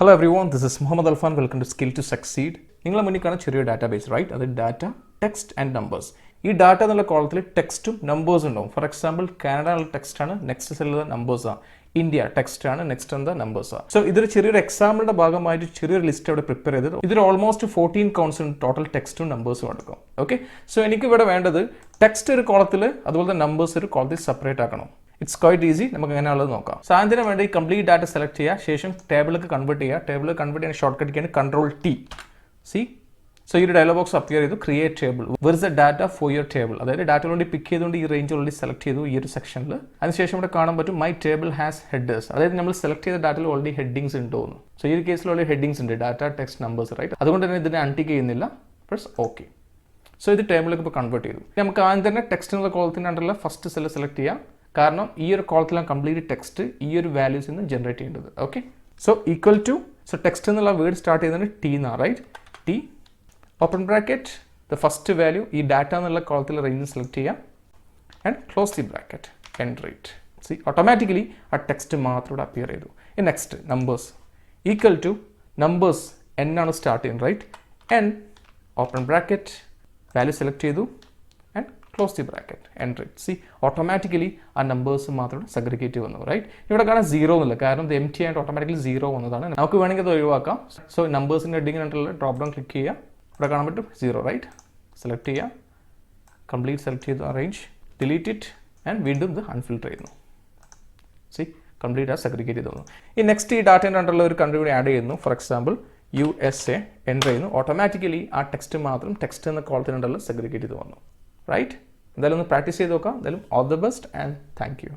Hello everyone, this is Muhammad Alfan. Welcome to Skill to Succeed. നിങ്ങളെ മുന്നിൽ കാണുന്ന ചെറിയ ഡാറ്റാബേസ് റൈറ്റ്, അത് ഡാറ്റ, ടെക്സ്റ്റ് ആൻഡ് നമ്പേഴ്സ്. ഈ ഡാറ്റ എന്നുള്ള കോളത്തിൽ ടെക്സ്റ്റും നമ്പേഴ്സും ഉണ്ടാവും. ഫോർ എക്സാമ്പിൾ കാനഡ എന്നുള്ള ടെക്സ്റ്റാണ്, നെക്സ്റ്റ് സെല്ലുള്ളത് നമ്പേഴ്സാണ്. ഇന്ത്യ ടെക്സ്റ്റ് ആണ്, നെക്സ്റ്റ് എന്താ നമ്പേഴ്സാണ്. സോ ഇതൊരു ചെറിയൊരു എക്സാമ്പിളിന്റെ ഭാഗമായിട്ട് ചെറിയൊരു ലിസ്റ്റ് അവിടെ പ്രിപ്പയർ ചെയ്തത്. ഇതിൽ ഓൾമോസ്റ്റ് 14 കൗണ്ട്സ് ടോട്ടൽ ടെക്സ്റ്റും നമ്പേഴ്സും എടുക്കും. ഓക്കെ, സോ എനിക്ക് ഇവിടെ വേണ്ടത് ടെക്സ്റ്റ് ഒരു കോളത്തിൽ, അതുപോലെ തന്നെ നമ്പേഴ്സ് ഒരു കോളത്തിൽ സെപ്പറേറ്റ് ആക്കണം. It's quite easy. നമുക്ക് എങ്ങനെയുള്ളത് നോക്കാം. സോ അതിന് വേണ്ടി കംപ്ലീറ്റ് ഡാറ്റ സെലക്ട് ചെയ്യുക, ശേഷം ടേബിളിലേക്ക് കൺവേർട്ട് ചെയ്യുക. ടേബിൾ കൺവേർട്ട് ചെയ്യാൻ ഷോർട്ട് കട്ട് ചെയ്യാൻ Ctrl+T. സി, സോ ഈ ഒരു ഡയലോഗ് ബോക്സ് അപ്പിയർ ചെയ്തു. Create table, where is the data for your table. അതായത് ഡാറ്റ ഓൾറെഡി പിക്ക് ചെയ്തുകൊണ്ട് ഈ റേഞ്ച് ഓൾറെഡി സെലക്ട് ചെയ്തു ഈ ഒരു സെക്ഷനിൽ. അതിനുശേഷം ഇവിടെ കാണാൻ പറ്റും മൈ ടേബിൾ ഹാസ് ഹെഡേഴ്സ്. അതായത് നമ്മൾ സെലക്ട് ചെയ്ത ഡാറ്റയിൽ ഓൾറെഡി ഹെഡിങ്സ് ഉണ്ടോന്ന്. സോ ഈ ഒരു കേസിൽ ഓൾറെഡി ഹെഡിങ്സ് ഉണ്ട്, ഡാറ്റ, ടെക്സ്റ്റ്, നമ്പേഴ്സ് റൈറ്റ്. അതുകൊണ്ട് തന്നെ ഇതിനെ അൺടിക്ക് ചെയ്യുന്നില്ല. Press okay. സോ ഇത് ടേബിളിലേക്ക് ഇപ്പോൾ കൺവേർട്ട് ചെയ്തു. നമുക്ക് ആദ്യം തന്നെ ടെക്സ്റ്റ് എന്നുള്ള കോളത്തിൻ്റെ അണ്ടറിൽ ഫസ്റ്റ് സെല്ല് സെലക്ട് ചെയ്യാം. കാരണം ഈ ഒരു കോളത്തിലാണ് കംപ്ലീറ്റ് ടെക്സ്റ്റ് ഈ ഒരു വാല്യൂസ് നിന്ന് ജനറേറ്റ് ചെയ്യേണ്ടത്. Okay, so equal to, so text എന്നുള്ള വേർഡ് സ്റ്റാർട്ട് ചെയ്യുന്നത് ടി എന്നാണ് right. T open bracket, the first value ഈ ഡാറ്റ എന്നുള്ള കോളത്തിൽ റേഞ്ച് സെലക്ട് ചെയ്യാം and close the bracket, enter it. See, automatically ആ ടെക്സ്റ്റ് മാത്രം ഇവിടെ അപ്പിയർ ചെയ്തു. Next numbers equal to numbers N ആണ് സ്റ്റാർട്ട് ചെയ്യുന്നത് right. N open bracket, value select ചെയ്തു and close the bracket, enter it. See, automatically ആ numbers മാത്രം segregate വന്നു റൈറ്റ്. ഇവിടെ കാണാൻ സീറോ എന്നില്ല, കാരണം ഇത് എംറ്റി ആയിട്ട് ഓട്ടോമാറ്റിക്കലി സീറോ വന്നതാണ്. നമുക്ക് വേണമെങ്കിൽ അത് ഒഴിവാക്കാം. സോ നമ്പേഴ്സിൻ്റെ ഹെഡിങ്ങിനുള്ള ഡ്രോപ്പ് ഡൗൺ ക്ലിക്ക് ചെയ്യുക. ഇവിടെ കാണാൻ പറ്റും സീറോ റൈറ്റ്. സെലക്ട് ചെയ്യുക, കംപ്ലീറ്റ് സെലക്ട് ചെയ്തു, അറേഞ്ച്, ഡിലീറ്റ് ഇറ്റ് ആൻഡ് വീണ്ടും ഇത് അൺഫിൽട്ടർ ചെയ്യുന്നു. സി, കംപ്ലീറ്റ് ആ സെഗ്രിഗേറ്റ് ചെയ്ത് വന്നു. ഈ നെക്സ്റ്റ് ഈ ഡാറ്റേൻ്റെ അണ്ടറിൽ ഒരു കൺട്രി കൂടി ആഡ് ചെയ്യുന്നു. ഫോർ എക്സാമ്പിൾ USA, എൻ്റർ ചെയ്യുന്നു. ഓട്ടോമാറ്റിക്കലി ആ ടെക്സ്റ്റ് മാത്രം ടെക്സ്റ്റ് എന്ന കോളത്തിനുണ്ടല്ലോ സെഗ്രിഗേറ്റ് ചെയ്ത് വന്നു റൈറ്റ്. എന്തായാലും ഒന്ന് പ്രാക്ടീസ് ചെയ്ത് നോക്കാം. എന്തായാലും all the best and thank you.